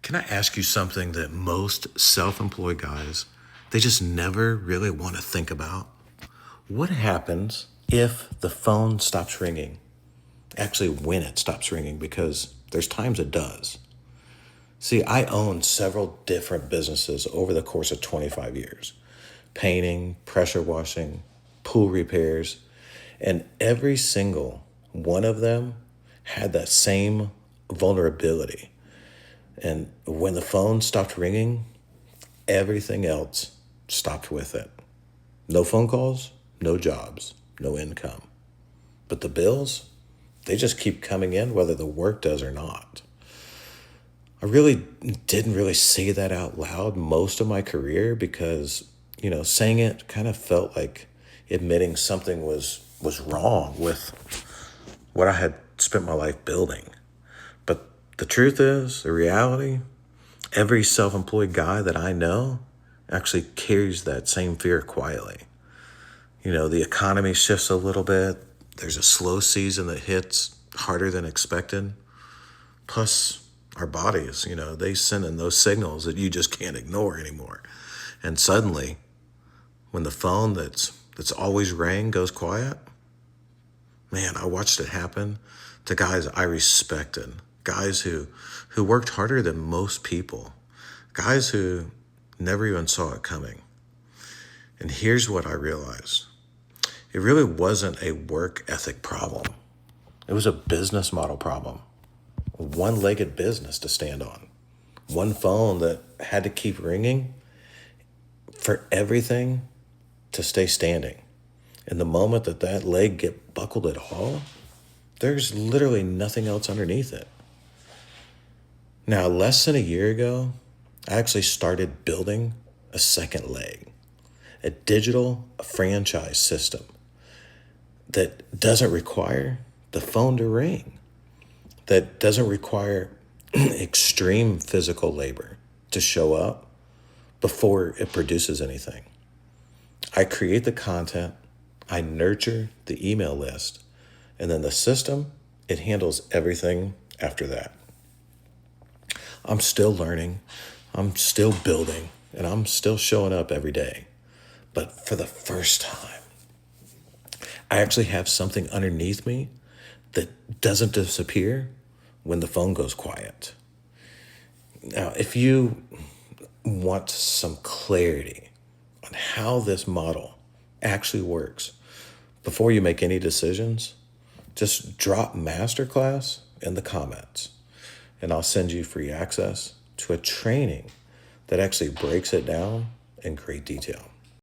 Can I ask you something that most self-employed guys, they just never really want to think about? What happens if the phone stops ringing? Actually, when it stops ringing, because there's times it does. See, I own several different businesses over the course of 25 years. Painting, pressure washing, pool repairs, and every single one of them had that same vulnerability. And when the phone stopped ringing, everything else stopped with it. No phone calls, no jobs, no income. But the bills, they just keep coming in whether the work does or not. I really didn't really say that out loud most of my career because, saying it kind of felt like admitting something was wrong with what I had spent my life building. But the truth is, the reality, every self-employed guy that I know actually carries that same fear quietly. The economy shifts a little bit. There's a slow season that hits harder than expected. Plus, our bodies, they send in those signals that you just can't ignore anymore. And suddenly, when the phone that's always rang goes quiet, man, I watched it happen to guys I respected, guys who worked harder than most people, guys who never even saw it coming. And here's what I realized. It really wasn't a work ethic problem. It was a business model problem. A one-legged business to stand on. One phone that had to keep ringing for everything to stay standing. And the moment that leg get buckled at all, there's literally nothing else underneath it. Now, less than a year ago, I actually started building a second leg, a digital franchise system that doesn't require the phone to ring, that doesn't require extreme physical labor to show up before it produces anything. I create the content, I nurture the email list, and then the system, it handles everything after that. I'm still learning, I'm still building, and I'm still showing up every day. But for the first time, I actually have something underneath me that doesn't disappear when the phone goes quiet. Now, if you want some clarity on how this model actually works, before you make any decisions, just drop masterclass in the comments and I'll send you free access to a training that actually breaks it down in great detail.